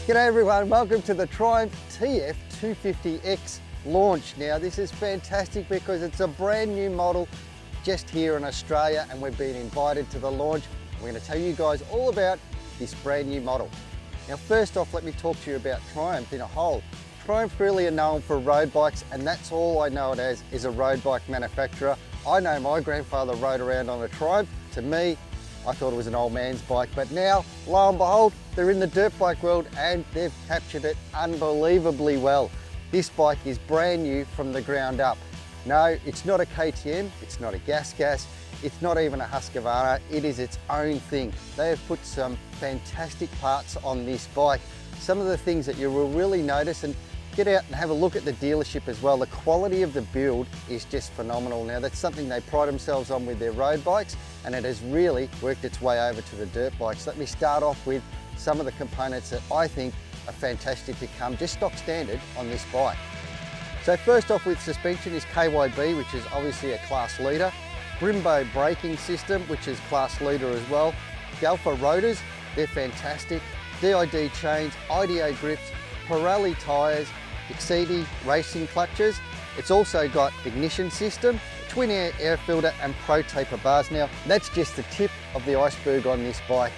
G'day everyone, welcome to the Triumph TF250X launch. Now this is fantastic because it's a brand new model just here in Australia and we've been invited to the launch. We're going to tell you guys all about this brand new model. Now first off, let me talk to you about Triumph in a whole. Triumph really are known for road bikes and that's all I know it as, is a road bike manufacturer. I know my grandfather rode around on a Triumph. To me, I thought it was an old man's bike, but now, lo and behold, they're in the dirt bike world and they've captured it unbelievably well. This bike is brand new from the ground up. No, it's not a KTM, it's not a gas, it's not even a Husqvarna, it is its own thing. They have put some fantastic parts on this bike. Some of the things that you will really notice, and get out and have a look at the dealership as well. The quality of the build is just phenomenal. Now that's something they pride themselves on with their road bikes, and it has really worked its way over to the dirt bikes. Let me start off with some of the components that I think are fantastic to come just stock standard on this bike. So first off with suspension is KYB, which is obviously a class leader. Brembo braking system, which is class leader as well. Galfa rotors, they're fantastic. DID chains, IDA grips, Pirelli tyres, Exceedi racing clutches. It's also got ignition system, twin air filter and pro taper bars. Now that's just the tip of the iceberg on this bike.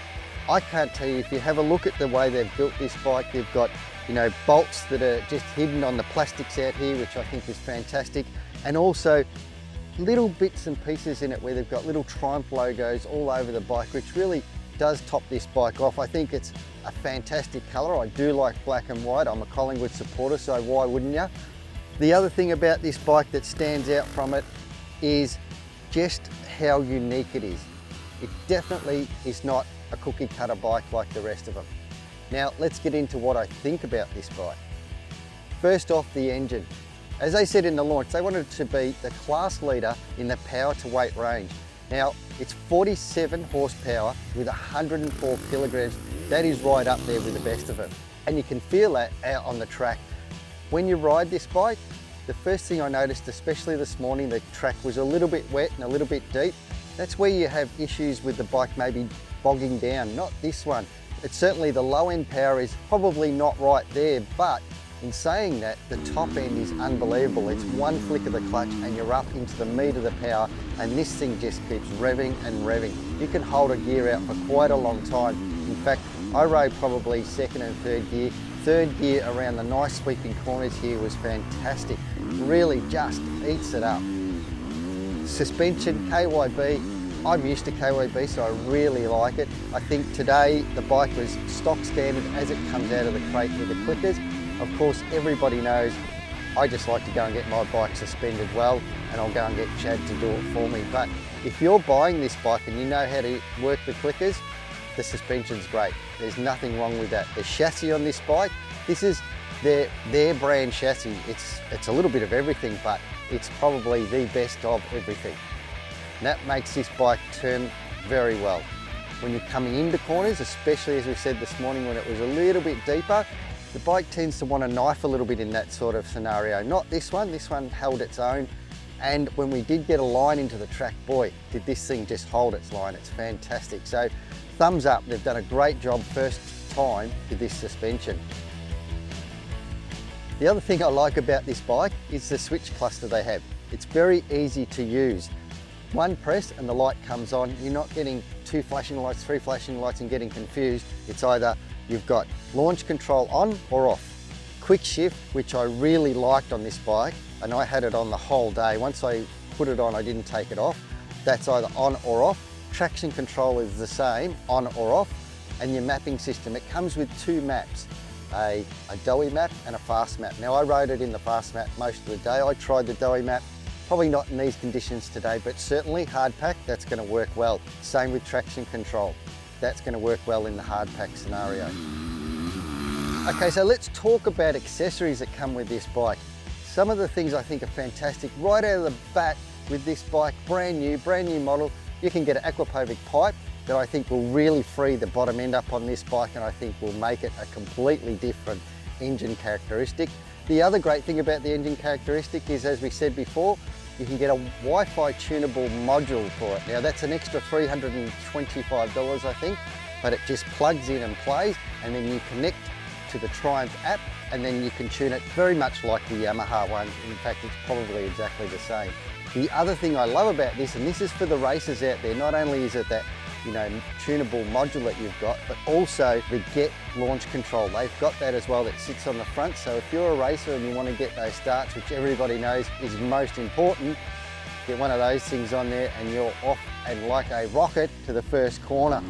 I can't tell you, if you have a look at the way they've built this bike, they've got, you know, bolts that are just hidden on the plastics out here, which I think is fantastic. And also little bits and pieces in it where they've got little Triumph logos all over the bike, which really does top this bike off. I think it's a fantastic colour. I do like black and white. I'm a Collingwood supporter, so why wouldn't you? The other thing about this bike that stands out from it is just how unique it is. It definitely is not a cookie cutter bike like the rest of them. Now let's get into what I think about this bike. First off, the engine. As they said in the launch, they wanted it to be the class leader in the power to weight range. Now, it's 47 horsepower with 104 kilograms. That is right up there with the best of them. And you can feel that out on the track. When you ride this bike, the first thing I noticed, especially this morning, the track was a little bit wet and a little bit deep. That's where you have issues with the bike maybe bogging down, not this one. It's certainly the low end power is probably not right there, but in saying that, the top end is unbelievable. It's one flick of the clutch and you're up into the meat of the power, and this thing just keeps revving and revving. You can hold a gear out for quite a long time. In fact, I rode probably second and third gear. Third gear around the nice sweeping corners here was fantastic. Really just eats it up. Suspension, KYB. I'm used to KYB, so I really like it. I think today the bike was stock standard as it comes out of the crate with the clickers. Of course, everybody knows I just like to go and get my bike suspended well, and I'll go and get Chad to do it for me. But if you're buying this bike and you know how to work the clickers, the suspension's great. There's nothing wrong with that. The chassis on this bike, this is their brand chassis. It's a little bit of everything, but it's probably the best of everything. And that makes this bike turn very well. When you're coming into corners, especially as we said this morning when it was a little bit deeper, the bike tends to want to knife a little bit in that sort of scenario. Not this one held its own. And when we did get a line into the track, boy, did this thing just hold its line. It's fantastic. So thumbs up, they've done a great job first time with this suspension. The other thing I like about this bike is the switch cluster they have. It's very easy to use. One press and the light comes on. You're not getting two flashing lights, three flashing lights and getting confused. It's either you've got launch control on or off. Quick shift, which I really liked on this bike, and I had it on the whole day. Once I put it on, I didn't take it off. That's either on or off. Traction control is the same, on or off. And your mapping system, it comes with two maps, a doughy map and a fast map. Now I rode it in the fast map most of the day. I tried the doughy map, probably not in these conditions today, but certainly hard pack, that's going to work well. Same with traction control. That's going to work well in the hard pack scenario. Okay, so let's talk about accessories that come with this bike. Some of the things I think are fantastic right out of the bat with this bike, brand new model. You can get an aquapovic pipe that I think will really free the bottom end up on this bike, and I think will make it a completely different engine characteristic. The other great thing about the engine characteristic is, as we said before, you can get a Wi-Fi tunable module for it. Now that's an extra $325 I think, but it just plugs in and plays, and then you connect to the Triumph app, and then you can tune it very much like the Yamaha one. In fact, it's probably exactly the same. The other thing I love about this, and this is for the racers out there, not only is it that tunable module that you've got, but also the Get launch control. They've got that as well that sits on the front. So if you're a racer and you want to get those starts, which everybody knows is most important, get one of those things on there and you're off and like a rocket to the first corner.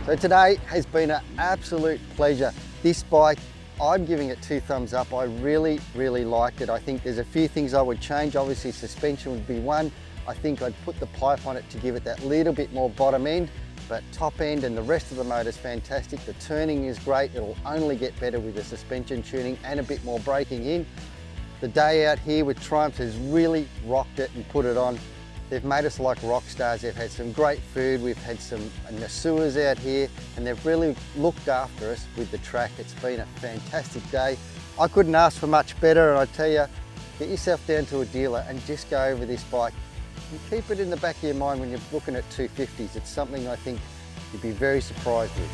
So today has been an absolute pleasure. This bike, I'm giving it 2 thumbs up. I really, really liked it. I think there's a few things I would change. Obviously suspension would be one. I think I'd put the pipe on it to give it that little bit more bottom end, but top end and the rest of the motor is fantastic. The turning is great. It'll only get better with the suspension tuning and a bit more braking in. The day out here with Triumph has really rocked it and put it on. They've made us like rock stars. They've had some great food. We've had some Nasuas out here and they've really looked after us with the track. It's been a fantastic day. I couldn't ask for much better, and I tell you, get yourself down to a dealer and just go over this bike. And keep it in the back of your mind when you're looking at 250s. It's something I think you'd be very surprised with.